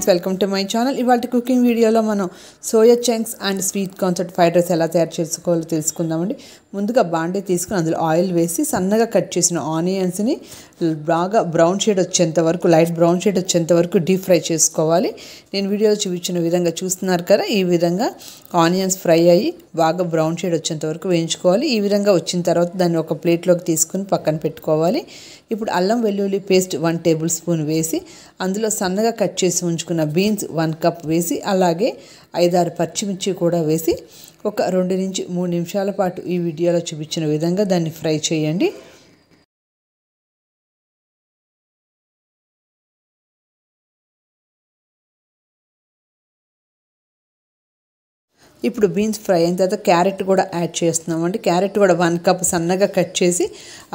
Friends, welcome to my channel. ఇవాళ cooking వీడియోలో మనం soya chunks and sweet corn fried rice ఎలా తయారు చేసుకోవాలో తెలుసుకుందామండి. ముందుగా బాండీ తీసుకుని అందులో ఆయిల్ వేసి సన్నగా కట్ చేసిన ఆనియన్స్ని బాగా బ్రౌన్ షేడ్ వచ్చేంత వరకు, లైట్ బ్రౌన్ షేడ్ వచ్చేంత వరకు డీప్ ఫ్రై చేసుకోవాలి. నేను వీడియోలో చూపించిన విధంగా చూస్తున్నారు కదా, ఈ విధంగా ఆనియన్స్ ఫ్రై అయ్యి బాగా బ్రౌన్ షేడ్ వచ్చేంత వరకు వేయించుకోవాలి. ఈ విధంగా వచ్చిన తర్వాత దాన్ని ఒక ప్లేట్లోకి తీసుకుని పక్కన పెట్టుకోవాలి. ఇప్పుడు అల్లం వెల్లుల్లి పేస్ట్ 1 టేబుల్ స్పూన్ వేసి అందులో సన్నగా కట్ చేసి ఉంచుకున్న బీన్స్ 1 కప్ వేసి అలాగే 5-6 పచ్చిమిర్చి కూడా వేసి ఒక 2 నుంచి 3 నిమిషాల పాటు ఈ వీడియోలో చూపించిన విధంగా దాన్ని ఫ్రై చేయండి. ఇప్పుడు బీన్స్ ఫ్రై అయిన తర్వాత క్యారెట్ కూడా యాడ్ చేస్తున్నామండి. క్యారెట్ కూడా 1 కప్ సన్నగా కట్ చేసి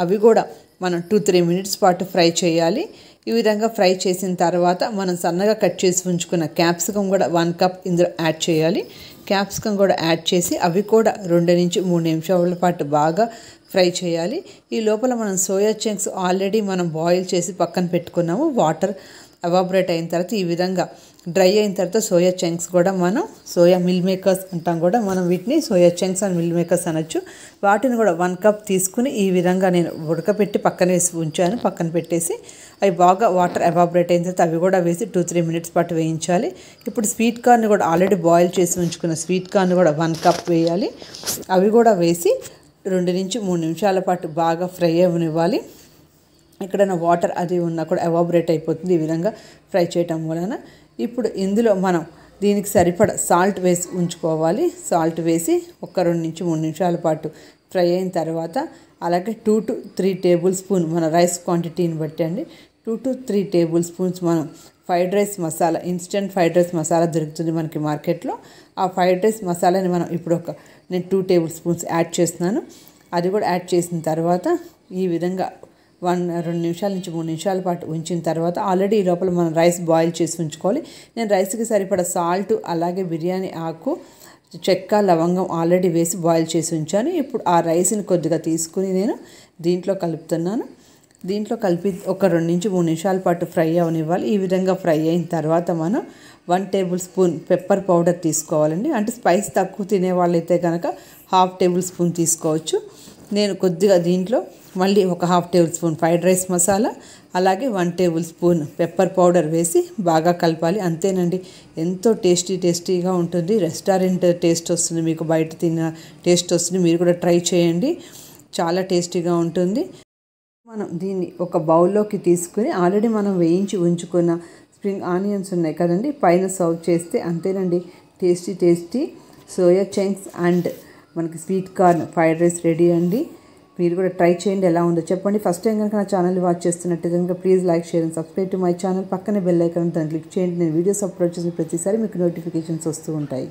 అవి కూడా మనం 2-3 మినిట్స్ పాటు ఫ్రై చేయాలి. ఈ విధంగా ఫ్రై చేసిన తర్వాత మనం సన్నగా కట్ చేసి ఉంచుకున్న క్యాప్సికమ్ కూడా 1 కప్ ఇందులో యాడ్ చేయాలి. క్యాప్సికమ్ కూడా యాడ్ చేసి అవి కూడా 2 నుంచి 3 నిమిషాల పాటు బాగా ఫ్రై చేయాలి. ఈ లోపల మనం సోయా చంక్స్ ఆల్రెడీ మనం బాయిల్ చేసి పక్కన పెట్టుకున్నాము. వాటర్ ఎవాపరేట్ అయిన తర్వాత ఈ విధంగా డ్రై అయిన తర్వాత సోయా చంక్స్ కూడా మనం సోయా మిల్ మేకర్స్ అంటాం కూడా, మనం వీటిని soya chunks and meal makers అనొచ్చు. వాటిని కూడా 1 కప్ తీసుకుని ఈ విధంగా నేను ఉడకపెట్టి పక్కన వేసి ఉంచాను. పక్కన పెట్టేసి అవి బాగా వాటర్ ఎవాపరేట్ అయిన తర్వాత అవి కూడా వేసి 2-3 మినిట్స్ పాటు వేయించాలి. ఇప్పుడు స్వీట్ కార్న్ కూడా ఆల్రెడీ బాయిల్ చేసి ఉంచుకున్న స్వీట్ కార్న్ కూడా 1 కప్ వేయాలి. అవి కూడా వేసి 2 నుంచి 3 నిమిషాల పాటు బాగా ఫ్రై అవ్వనివ్వాలి. ఎక్కడైనా వాటర్ అది ఉన్నా కూడా ఎవాపరేట్ అయిపోతుంది ఈ విధంగా ఫ్రై చేయటం వలన. ఇప్పుడు ఇందులో మనం దీనికి సరిపడా సాల్ట్ వేసి ఉంచుకోవాలి. సాల్ట్ వేసి ఒక 2 నుంచి 3 నిమిషాల పాటు ఫ్రై అయిన తర్వాత అలాగే 2-3 టేబుల్ స్పూన్ మన రైస్ క్వాంటిటీని బట్టి అండి 2-3 టేబుల్ స్పూన్స్ మనం fried rice masala, instant fried rice masala దొరుకుతుంది మనకి మార్కెట్లో. ఆ ఫ్రైడ్ రైస్ మసాలాని మనం ఇప్పుడు నేను 2 టేబుల్ స్పూన్స్ యాడ్ చేస్తున్నాను. అది కూడా యాడ్ చేసిన తర్వాత ఈ విధంగా 2 నిమిషాల నుంచి 3 నిమిషాల పాటు ఉంచిన తర్వాత ఆల్రెడీ ఈ లోపల మనం రైస్ బాయిల్ చేసి ఉంచుకోవాలి. నేను రైస్కి సరిపడా సాల్ట్ అలాగే బిర్యానీ ఆకు, చెక్క, లవంగం ఆల్రెడీ వేసి బాయిల్ చేసి ఉంచాను. ఇప్పుడు ఆ రైస్ని కొద్దిగా తీసుకుని నేను దీంట్లో కలుపుతున్నాను. దీంట్లో కలిపి ఒక 2 నుంచి 3 నిమిషాల పాటు ఫ్రై అవనివ్వాలి. ఈ విధంగా ఫ్రై అయిన తర్వాత మనం 1 టేబుల్ స్పూన్ పెప్పర్ పౌడర్ తీసుకోవాలండి. అంటే స్పైస్ తక్కువ తినే వాళ్ళైతే కనుక 1/2 టేబుల్ స్పూన్ తీసుకోవచ్చు. నేను కొద్దిగా దీంట్లో మళ్ళీ ఒక 1/2 table spoon fried rice masala అలాగే 1 టేబుల్ స్పూన్ పెప్పర్ పౌడర్ వేసి బాగా కలపాలి. అంతేనండి, ఎంతో టేస్టీగా ఉంటుంది. రెస్టారెంట్ టేస్ట్ వస్తుంది, మీకు బయట తిన్న టేస్ట్ వస్తుంది. మీరు కూడా ట్రై చేయండి, చాలా టేస్టీగా ఉంటుంది. మనం దీన్ని ఒక బౌల్లోకి తీసుకుని ఆల్రెడీ మనం వేయించి ఉంచుకున్న స్ప్రింగ్ ఆనియన్స్ ఉన్నాయి కదండి, పైన సర్వ్ చేస్తే అంతేనండి, టేస్టీ సోయా చంక్స్ అండ్ మనకి sweet corn fried rice ready అండి. మీరు కూడా ట్రై చేయండి, ఎలా ఉందో చెప్పండి. ఫస్ట్ టైం కనుక నా ఛానల్ వాచ్ చేస్తున్నట్టు కనుక please like, share and subscribe to my channel. పక్కనే బెల్ ఐకాన్ దాన్ని క్లిక్ చేయండి. నేను వీడియోస్ అప్లోడ్ చేసిన ప్రతిసారి మీకు నోటిఫికేషన్స్ వస్తూ ఉంటాయి.